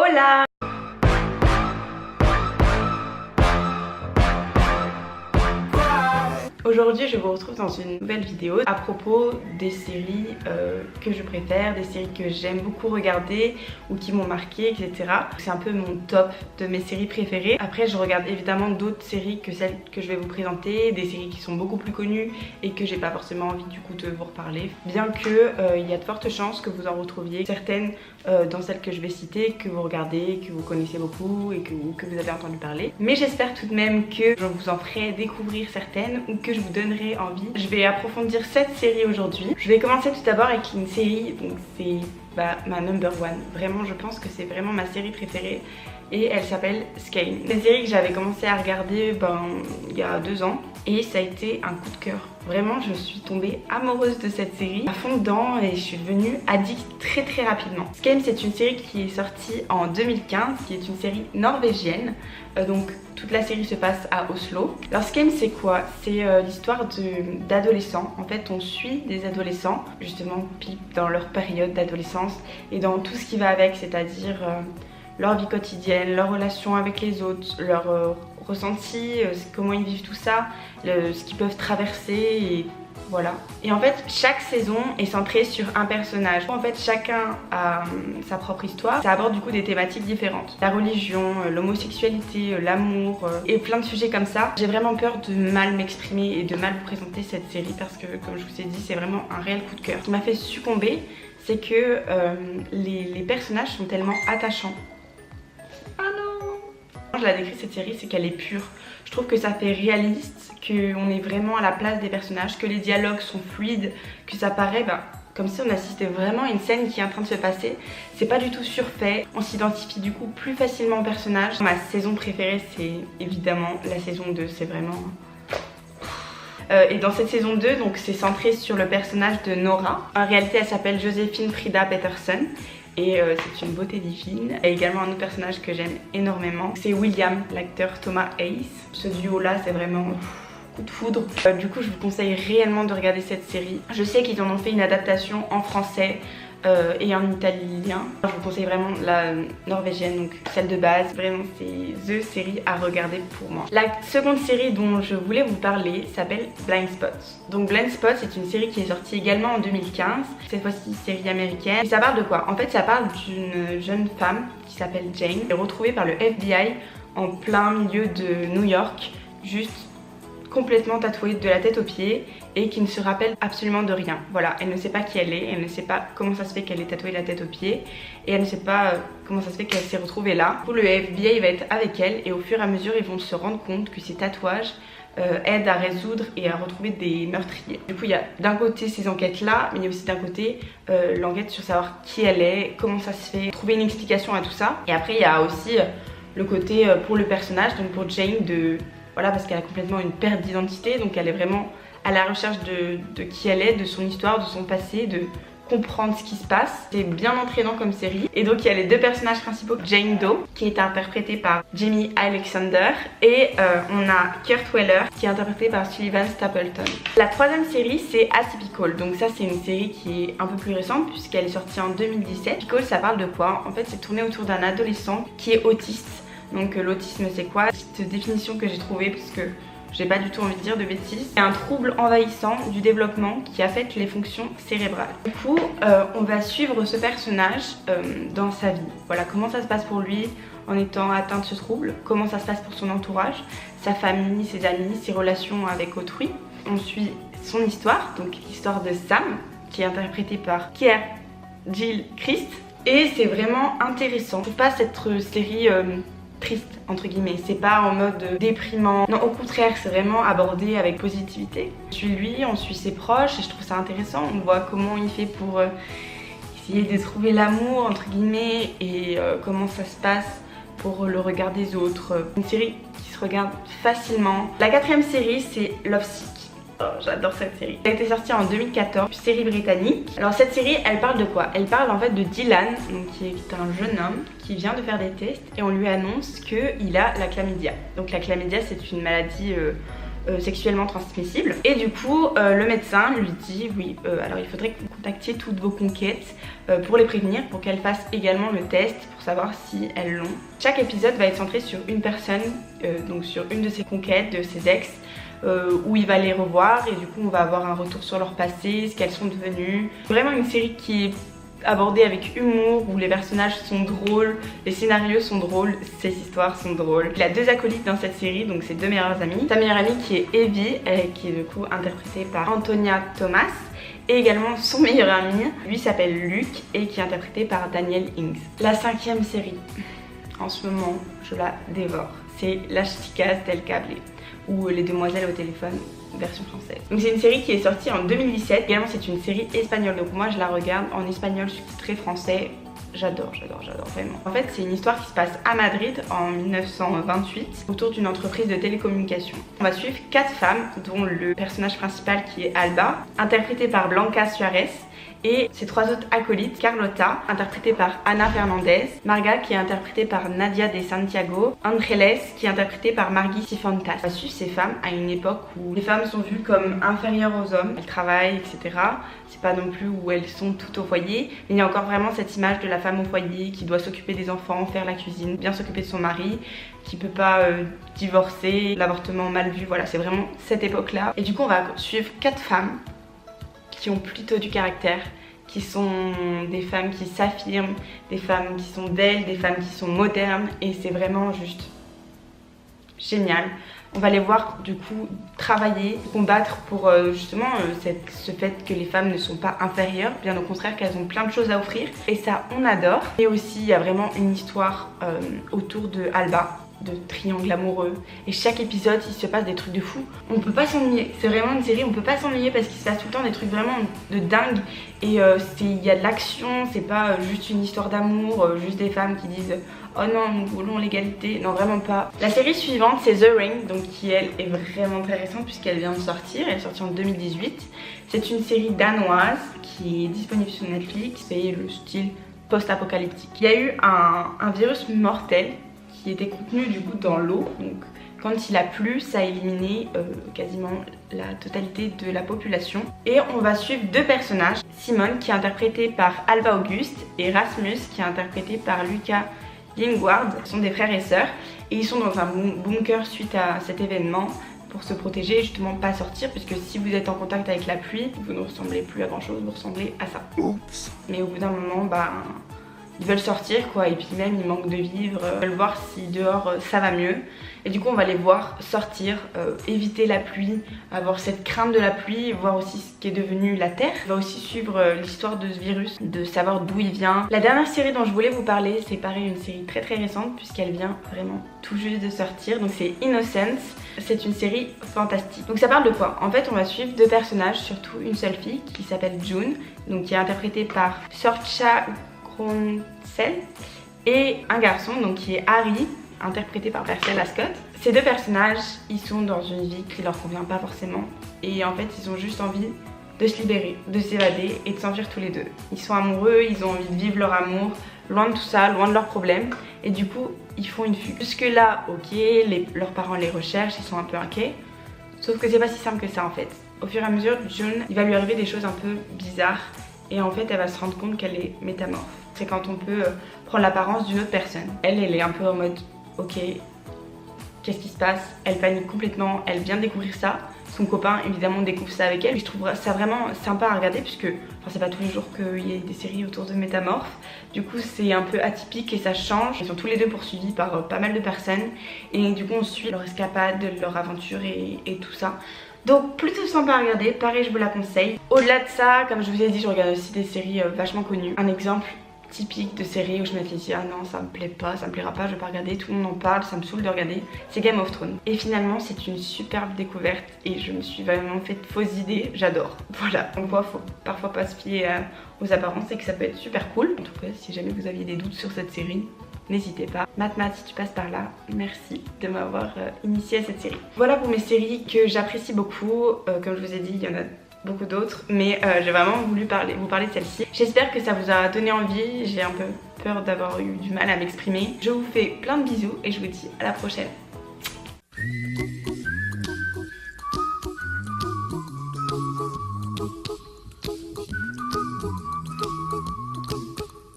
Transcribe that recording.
Hola! Aujourd'hui je vous retrouve dans une nouvelle vidéo à propos des séries que je préfère, des séries que j'aime beaucoup regarder ou qui m'ont marqué, etc. C'est un peu mon top de mes séries préférées. Après je regarde évidemment d'autres séries que celles que je vais vous présenter, des séries qui sont beaucoup plus connues et que j'ai pas forcément envie du coup de vous reparler. Bien que il y a de fortes chances que vous en retrouviez certaines dans celles que je vais citer, que vous regardez, que vous connaissez beaucoup et que vous avez entendu parler. Mais j'espère tout de même que je vous en ferai découvrir certaines ou que je vous donnerai envie. Je vais approfondir cette série aujourd'hui. Je vais commencer tout d'abord avec une série, donc c'est ma number one. Vraiment, je pense que c'est vraiment ma série préférée et elle s'appelle Skame. C'est une série que j'avais commencé à regarder il y a 2 ans et ça a été un coup de cœur. Vraiment, je suis tombée amoureuse de cette série à fond dedans et je suis devenue addict très rapidement. Skame, c'est une série qui est sortie en 2015, qui est une série norvégienne. Donc toute la série se passe à Oslo. Alors Skame, c'est quoi? C'est l'histoire d'adolescents. En fait, on suit des adolescents justement dans leur période d'adolescence et dans tout ce qui va avec, c'est-à-dire leur vie quotidienne, leurs relations avec les autres, leurs ressentis, comment ils vivent tout ça, ce qu'ils peuvent traverser et voilà. Et en fait chaque saison est centrée sur un personnage. En fait chacun a sa propre histoire. Ça aborde du coup des thématiques différentes. La religion, l'homosexualité, l'amour et plein de sujets comme ça. J'ai vraiment peur de mal m'exprimer et de mal vous présenter cette série parce que comme je vous ai dit c'est vraiment un réel coup de cœur. Ce qui m'a fait succomber c'est que les personnages sont tellement attachants. Je la décris cette série, c'est qu'elle est pure. Je trouve que ça fait réaliste, qu'on est vraiment à la place des personnages, que les dialogues sont fluides, que ça paraît comme si on assistait vraiment à une scène qui est en train de se passer. C'est pas du tout surfait, on s'identifie du coup plus facilement au personnage. Ma saison préférée c'est évidemment la saison 2, c'est vraiment... Et dans cette saison 2, donc c'est centré sur le personnage de Nora. En réalité elle s'appelle Joséphine Frida Peterson. Et c'est une beauté divine. Et également un autre personnage que j'aime énormément, c'est William, l'acteur Thomas Hayes. Ce duo là c'est vraiment coup de foudre. Du coup je vous conseille réellement de regarder cette série. Je sais qu'ils en ont fait une adaptation en français et en italien. Je vous conseille vraiment la norvégienne, donc celle de base. Vraiment c'est the série à regarder pour moi. La seconde série dont je voulais vous parler s'appelle Blind Spot. Donc Blind Spot c'est une série qui est sortie également en 2015. Cette fois-ci série américaine. Et ça parle de quoi? En fait ça parle d'une jeune femme qui s'appelle Jane, qui est retrouvée par le FBI en plein milieu de New York, juste complètement tatouée de la tête aux pieds et qui ne se rappelle absolument de rien. Voilà, elle ne sait pas qui elle est, elle ne sait pas comment ça se fait qu'elle est tatouée de la tête aux pieds et elle ne sait pas comment ça se fait qu'elle s'est retrouvée là. Du coup, le FBI va être avec elle et au fur et à mesure ils vont se rendre compte que ces tatouages aident à résoudre et à retrouver des meurtriers. Du coup il y a d'un côté ces enquêtes là, mais il y a aussi d'un côté l'enquête sur savoir qui elle est, comment ça se fait, trouver une explication à tout ça. Et après il y a aussi le côté pour le personnage, donc pour Jane voilà, parce qu'elle a complètement une perte d'identité, donc elle est vraiment à la recherche de qui elle est, de son histoire, de son passé, de comprendre ce qui se passe. C'est bien entraînant comme série. Et donc il y a les deux personnages principaux, Jane Doe qui est interprétée par Jamie Alexander et on a Kurt Weller qui est interprété par Sullivan Stapleton. La troisième série c'est Atypical, donc ça c'est une série qui est un peu plus récente puisqu'elle est sortie en 2017. Atypical ça parle de quoi? En fait c'est tourné autour d'un adolescent qui est autiste. Donc l'autisme c'est quoi? Petite définition que j'ai trouvée parce que j'ai pas du tout envie de dire de bêtises. C'est un trouble envahissant du développement qui affecte les fonctions cérébrales. Du coup on va suivre ce personnage dans sa vie. Voilà comment ça se passe pour lui en étant atteint de ce trouble, comment ça se passe pour son entourage, sa famille, ses amis, ses relations avec autrui. On suit son histoire, donc l'histoire de Sam qui est interprétée par Keir Gilchrist. Et c'est vraiment intéressant. Je trouve pas cette série triste entre guillemets, c'est pas en mode déprimant, non au contraire c'est vraiment abordé avec positivité. On suit lui, on suit ses proches et je trouve ça intéressant, on voit comment il fait pour essayer de trouver l'amour entre guillemets et comment ça se passe pour le regard des autres. Une série qui se regarde facilement. La quatrième série c'est Love Sick. Oh, j'adore cette série. Elle a été sortie en 2014, série britannique. Alors cette série, elle parle de quoi? Elle parle en fait de Dylan, donc qui est un jeune homme qui vient de faire des tests et on lui annonce qu'il a la chlamydia. Donc la chlamydia c'est une maladie sexuellement transmissibles. Et du coup le médecin lui dit oui, alors il faudrait que vous contactiez toutes vos conquêtes pour les prévenir, pour qu'elles fassent également le test pour savoir si elles l'ont. Chaque épisode va être centré sur une personne, donc sur une de ses conquêtes, de ses ex, où il va les revoir et du coup on va avoir un retour sur leur passé, ce qu'elles sont devenues. Vraiment une série qui est abordée avec humour, où les personnages sont drôles, les scénarios sont drôles, ces histoires sont drôles. Il a 2 acolytes dans cette série, donc ses 2 meilleures amies. Sa meilleure amie qui est Evie, qui est du coup interprétée par Antonia Thomas, et également son meilleur ami, lui s'appelle Luke et qui est interprété par Daniel Ings. La 5e série, en ce moment je la dévore, c'est Las chicas del cable, ou Les demoiselles au téléphone version française. Donc c'est une série qui est sortie en 2017. Également c'est une série espagnole, donc moi je la regarde en espagnol sous-titré français. J'adore vraiment. En fait c'est une histoire qui se passe à Madrid en 1928 autour d'une entreprise de télécommunications. On va suivre 4 femmes dont le personnage principal qui est Alba, interprétée par Blanca Suarez, et ses 3 autres acolytes, Carlota, interprétée par Ana Fernandez, Marga, qui est interprétée par Nadia de Santiago, Angeles, qui est interprétée par Margui Sifontas. On va suivre ces femmes à une époque où les femmes sont vues comme inférieures aux hommes, elles travaillent, etc. C'est pas non plus où elles sont toutes au foyer, mais il y a encore vraiment cette image de la femme au foyer qui doit s'occuper des enfants, faire la cuisine, bien s'occuper de son mari, qui peut pas divorcer, l'avortement mal vu, voilà, c'est vraiment cette époque-là. Et du coup on va suivre 4 femmes qui ont plutôt du caractère, qui sont des femmes qui s'affirment, des femmes qui sont belles, des femmes qui sont modernes, et c'est vraiment juste génial. On va les voir du coup travailler, combattre pour justement ce fait que les femmes ne sont pas inférieures, bien au contraire qu'elles ont plein de choses à offrir, et ça on adore. Et aussi il y a vraiment une histoire autour de Alba, de triangle amoureux, et chaque épisode il se passe des trucs de fou. On peut pas s'ennuyer, c'est vraiment une série, on peut pas s'ennuyer parce qu'il se passe tout le temps des trucs vraiment de dingue, et il y a de l'action, c'est pas juste une histoire d'amour, juste des femmes qui disent oh non nous voulons l'égalité, non vraiment pas. La série suivante c'est The Ring, donc qui elle est vraiment très récente puisqu'elle vient de sortir, elle est sortie en 2018. C'est une série danoise qui est disponible sur Netflix, c'est le style post-apocalyptique. Il y a eu un virus mortel qui était contenu du coup dans l'eau, donc quand il a plu ça a éliminé quasiment la totalité de la population. Et on va suivre 2 personnages, Simone qui est interprétée par Alba Auguste et Rasmus qui est interprété par Lucas Lingward. Ce sont des frères et sœurs et ils sont dans un bunker suite à cet événement pour se protéger et justement pas sortir, puisque si vous êtes en contact avec la pluie vous ne ressemblez plus à grand chose, vous ressemblez à ça. Oups. Mais au bout d'un moment ils veulent sortir quoi, et puis même ils manquent de vivre, ils veulent voir si dehors ça va mieux. Et du coup on va les voir sortir, éviter la pluie, avoir cette crainte de la pluie, voir aussi ce qui est devenu la terre. On va aussi suivre l'histoire de ce virus, de savoir d'où il vient. La dernière série dont je voulais vous parler, c'est pareil une série très récente puisqu'elle vient vraiment tout juste de sortir, donc c'est Innocence. C'est une série fantastique. Donc ça parle de quoi? En fait on va suivre 2 personnages, surtout une seule fille qui s'appelle June, donc qui est interprétée par Sorcha Groensel, et un garçon donc qui est Harry, interprété par Marcel Ascott. Ces 2 personnages, ils sont dans une vie qui leur convient pas forcément, et en fait ils ont juste envie de se libérer, de s'évader et de s'enfuir tous les 2. Ils sont amoureux, ils ont envie de vivre leur amour, loin de tout ça, loin de leurs problèmes, et du coup ils font une fugue. Jusque là ok, leurs parents les recherchent, ils sont un peu inquiets, sauf que c'est pas si simple que ça en fait. Au fur et à mesure, June, il va lui arriver des choses un peu bizarres, et en fait elle va se rendre compte qu'elle est métamorphe. C'est quand on peut prendre l'apparence d'une autre personne. Elle est un peu en mode ok, qu'est-ce qui se passe? Elle panique complètement, elle vient de découvrir ça. Son copain évidemment découvre ça avec elle. Je trouve ça vraiment sympa à regarder puisque c'est pas tous les jours qu'il y ait des séries autour de métamorphes. Du coup c'est un peu atypique et ça change. Ils sont tous les 2 poursuivis par pas mal de personnes, et du coup on suit leur escapade, leur aventure et tout ça. Donc plutôt sympa à regarder, pareil je vous la conseille. Au-delà de ça, comme je vous ai dit, je regarde aussi des séries vachement connues. Un exemple typique de série où je m'étais dit ah non ça me plaît pas, ça me plaira pas, je vais pas regarder, tout le monde en parle, ça me saoule de regarder, c'est Game of Thrones. Et finalement c'est une superbe découverte et je me suis vraiment fait de fausses idées, j'adore. Voilà, on voit, faut parfois pas se fier aux apparences et que ça peut être super cool. En tout cas si jamais vous aviez des doutes sur cette série, n'hésitez pas. Matt, si tu passes par là, merci de m'avoir initié à cette série. Voilà pour mes séries que j'apprécie beaucoup. Comme je vous ai dit, il y en a beaucoup d'autres, mais j'ai vraiment voulu vous parler de celle-ci. J'espère que ça vous a donné envie. J'ai un peu peur d'avoir eu du mal à m'exprimer. Je vous fais plein de bisous et je vous dis à la prochaine.